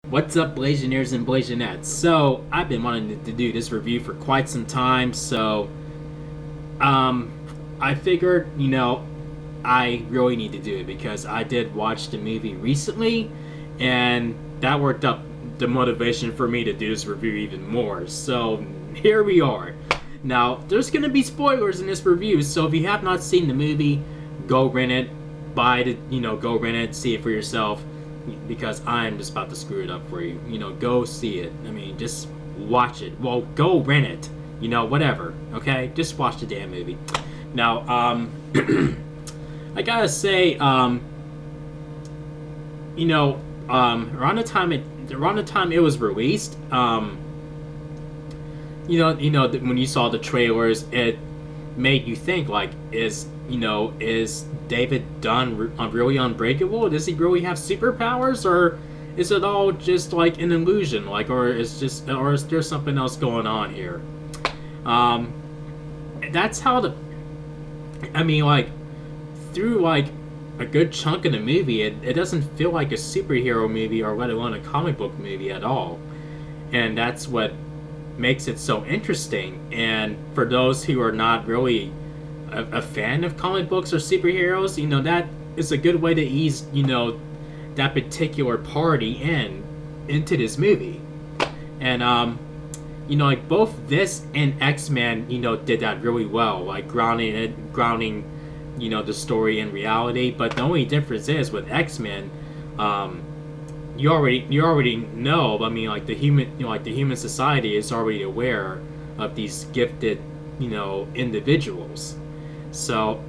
What's up, Blasianeers and Blasianettes? So, I've been wanting to do this review for quite some time, so, um, I figured, I really need to do it because I did watch the movie recently, and that worked up the motivation for me to do this review even more. So, here we are. Now, there's gonna be spoilers in this review, so if you have not seen the movie, go rent it, go rent it, see it for yourself because I'm just about to screw it up for you. Go see it. I mean, just watch it. Well, go rent it. Whatever. Okay, just watch the damn movie. Now, I gotta say, around the time it was released, when you saw the trailers, it made you think like, is David Dunn really unbreakable? Does he really have superpowers, or is it all just like an illusion? Or is there something else going on here? That's how through like a good chunk of the movie, it doesn't feel like a superhero movie or let alone a comic book movie at all, and that's what makes it so interesting. And for those who are not really a fan of comic books or superheroes, that is a good way to ease, that particular party into this movie. And like both this and X-Men, did that really well, like grounding, the story in reality. But the only difference is with X-Men, you already know. I mean, like the human society is already aware of these gifted, individuals. So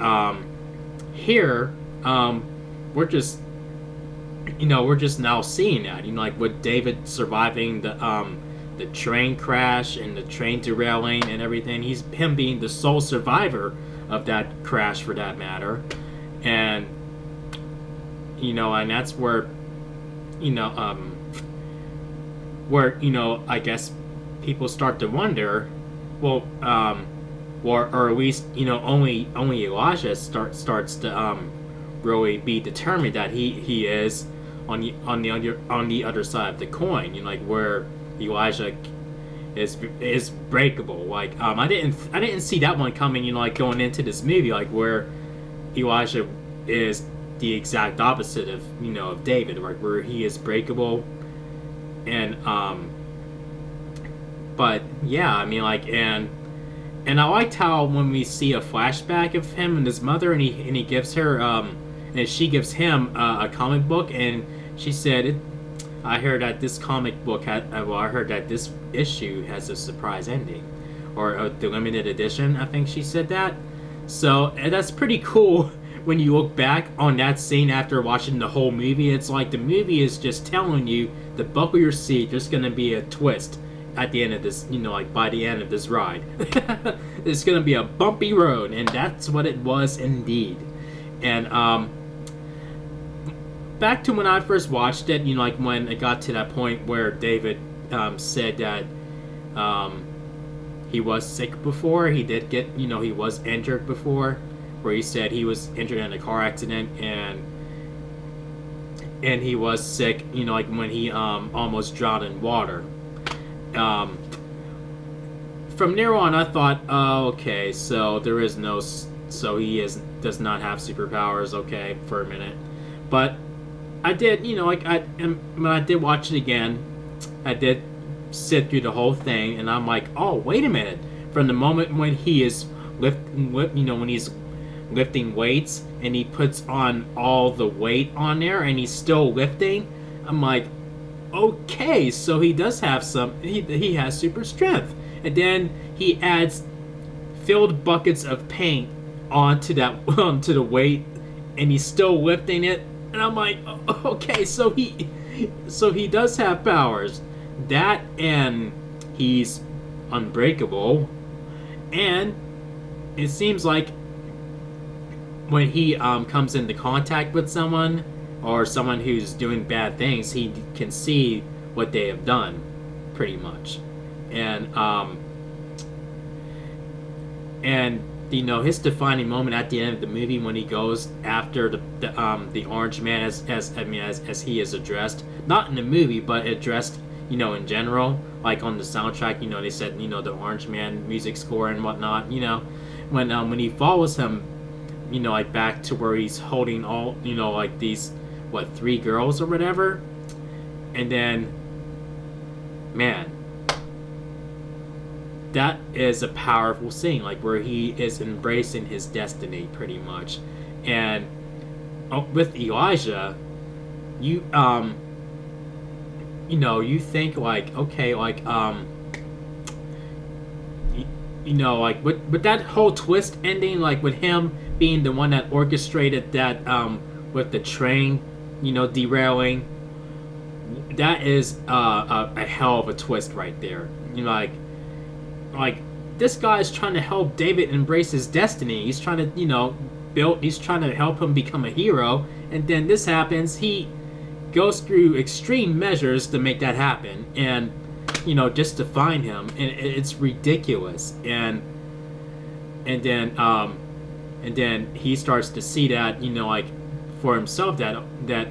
here, we're just now seeing that, like with David surviving the train crash and the train derailing and everything. Him being the sole survivor of that crash, for that matter, and and that's where I guess people start to wonder, well, or at least only Elijah starts to really be determined that he is on the other side of the coin, like where Elijah is breakable. Like I didn't see that one coming, like going into this movie, like where Elijah is the exact opposite of of David, like where he is breakable. And but yeah, I mean, like, and I liked how when we see a flashback of him and his mother, and he gives her and she gives him a comic book, and she said, I heard that this comic book I heard that this issue has a surprise ending, or the limited edition. I think she said that. So that's pretty cool. When you look back on that scene after watching the whole movie, it's like the movie is just telling you to buckle your seat. There's gonna be a twist at the end of this, like by the end of this ride. It's gonna be a bumpy road, and that's what it was indeed. And back to when I first watched it, like when it got to that point where David said that he was sick before. He did get, he was injured before, where he said he was injured in a car accident, and he was sick, like when he almost drowned in water. From there on, I thought, oh, okay, so does not have superpowers, okay, for a minute. But I did, when I did watch it again, I did sit through the whole thing, and I'm like, oh, wait a minute. From the moment when he is when he's lifting weights and he puts on all the weight on there and he's still lifting, I'm like, okay, so he does have he has super strength. And then he adds filled buckets of paint onto the weight, and he's still lifting it, and I'm like, okay, so he does have powers. That, and he's unbreakable, and it seems like when he comes into contact with someone, or someone who's doing bad things, he can see what they have done, pretty much. And his defining moment at the end of the movie when he goes after the orange man, as he is addressed, not in the movie, but addressed, in general, like on the soundtrack. They said, the Orange Man music score and whatnot. When he follows him, like back to where he's holding all, like these, what, 3 girls or whatever, and then, man, that is a powerful scene, like where he is embracing his destiny pretty much. And with Elijah, you you think like, okay, like like with that whole twist ending, like with him being the one that orchestrated that with the train, derailing, that is a hell of a twist right there. Like this guy is trying to help David embrace his destiny. He's trying to, he's trying to help him become a hero, and then this happens. He goes through extreme measures to make that happen, and just to find him, and it's ridiculous. And then he starts to see that, like for himself, that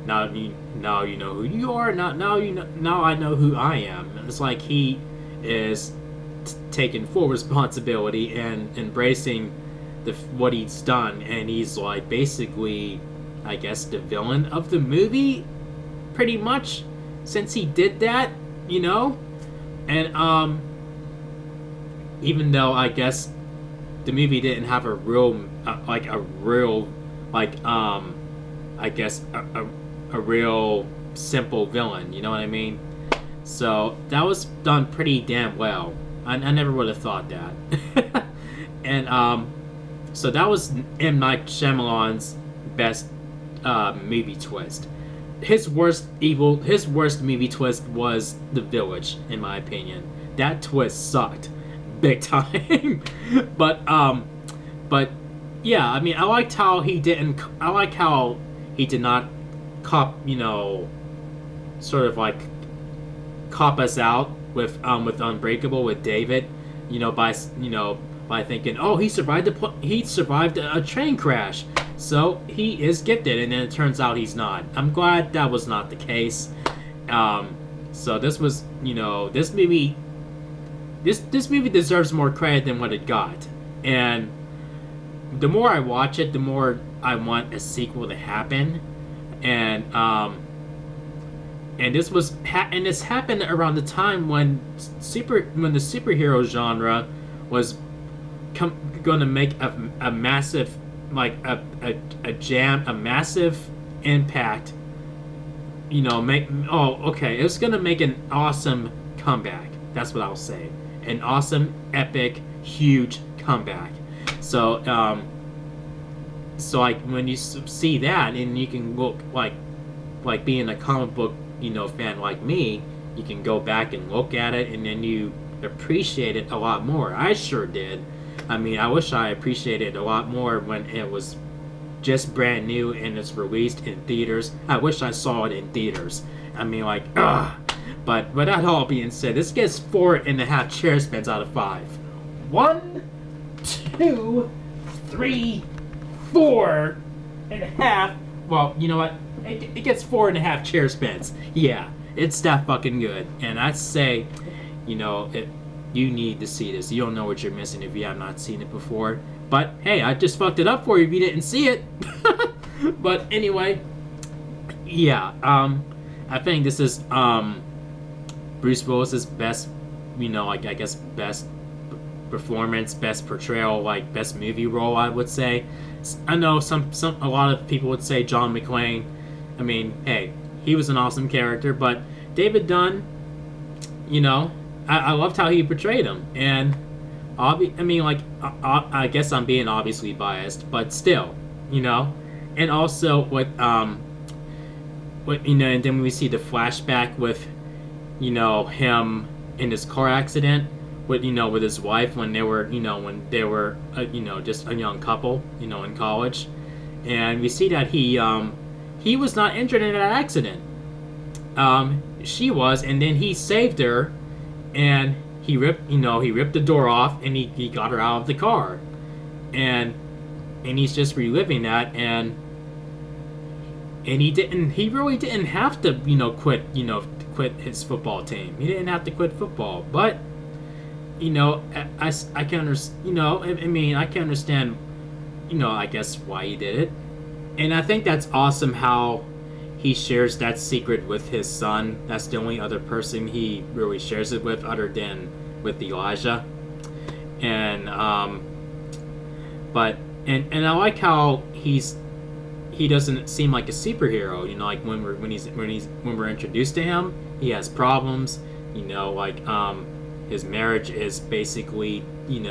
now you know who you are. Now I know who I am. And it's like he is taking full responsibility and embracing what he's done, and he's like basically, I guess, the villain of the movie, pretty much, since he did that, and even though I guess the movie didn't have a real, I guess a real simple villain, you know what I mean? So that was done pretty damn well. I never would have thought that. And so that was M Night Shyamalan's best movie twist. His worst movie twist was The Village, in my opinion. That twist sucked big time. but yeah, I mean, I liked how he did not cop, sort of like cop us out with Unbreakable with David, by thinking, oh, he survived a train crash, so he is gifted, and then it turns out he's not. I'm glad that was not the case. So this was, this movie deserves more credit than what it got. And the more I watch it, the more I want a sequel to happen. And this happened around the time when the superhero genre was going to make a massive, like a massive impact. It's going to make an awesome comeback. That's what I'll say. An awesome, epic, huge comeback. So like when you see that, and you can look like being a comic book fan like me, you can go back and look at it, and then you appreciate it a lot more. I sure did. I mean, I wish I appreciated it a lot more when it was just brand new and it's released in theaters. I wish I saw it in theaters. I mean, like, ugh. But with that all being said, this gets 4.5 chair spins out of 5. 1, 2, 3, 4.5. Well, you know what? It gets 4.5 chair spins. Yeah, it's that fucking good. And I'd say, you need to see this. You don't know what you're missing if you have not seen it before. But hey, I just fucked it up for you if you didn't see it. But anyway, yeah. I think this is Bruce Willis's best, I guess best performance, best portrayal, like best movie role, I would say. I know a lot of people would say John McClane. I mean, hey, he was an awesome character, but David Dunn, I loved how he portrayed him, and I guess I'm being obviously biased, but still, and also and then we see the flashback with, him in his car accident with his wife when they were, just a young couple, in college, and we see that he was not injured in that accident. She was, and then he saved her, and he ripped the door off, and he got her out of the car, and he's just reliving that, and and he really didn't have to, quit his football team. He didn't have to quit football, but I can understand, I mean, I can understand, I guess why he did it. And I think that's awesome how he shares that secret with his son. That's the only other person he really shares it with, other than with Elijah. And but and I like how he doesn't seem like a superhero. Like when we're introduced to him, he has problems. Like his marriage is basically he's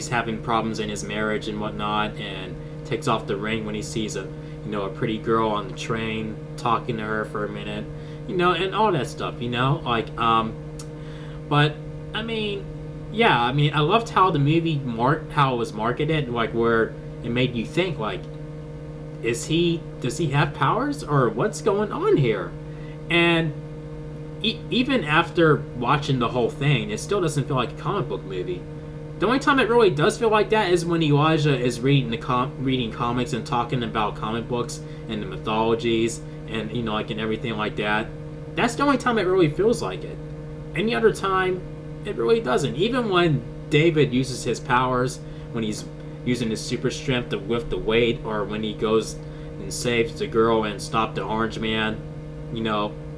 having problems in his marriage and whatnot, and takes off the ring when he sees a pretty girl on the train, talking to her for a minute, and all that stuff, but I mean, yeah, I mean, I loved how the movie how it was marketed, like where it made you think, like, does he have powers, or what's going on here? And even after watching the whole thing, it still doesn't feel like a comic book movie. The only time it really does feel like that is when Elijah is reading comics and talking about comic books and the mythologies and and everything like that. That's the only time it really feels like it. Any other time, it really doesn't. Even when David uses his powers, when he's using his super strength to lift the weight, or when he goes and saves the girl and stop the orange man,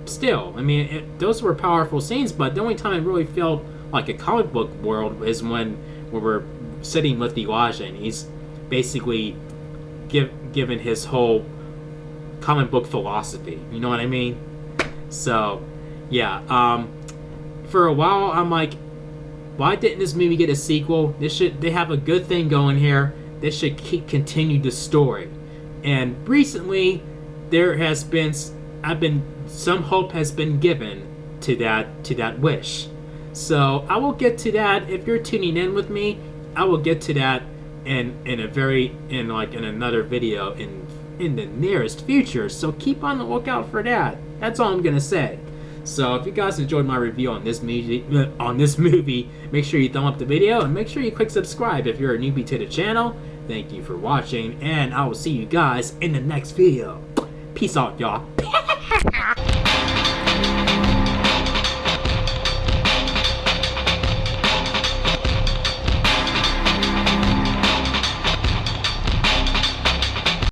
still, I mean, those were powerful scenes. But the only time it really felt like a comic book world is when we're sitting with Elijah and he's basically given his whole comic book philosophy. You know what I mean? So, yeah. For a while, I'm like, why didn't this movie get a sequel? They have a good thing going here. They should continue the story. And recently, some hope has been given to that wish. So I will get to that. If you're tuning in with me, I will get to that in another video in the nearest future. So keep on the lookout for that. That's all I'm gonna say. So if you guys enjoyed my review on this movie, make sure you thumb up the video and make sure you click subscribe if you're a newbie to the channel. Thank you for watching, and I will see you guys in the next video. Peace out, y'all.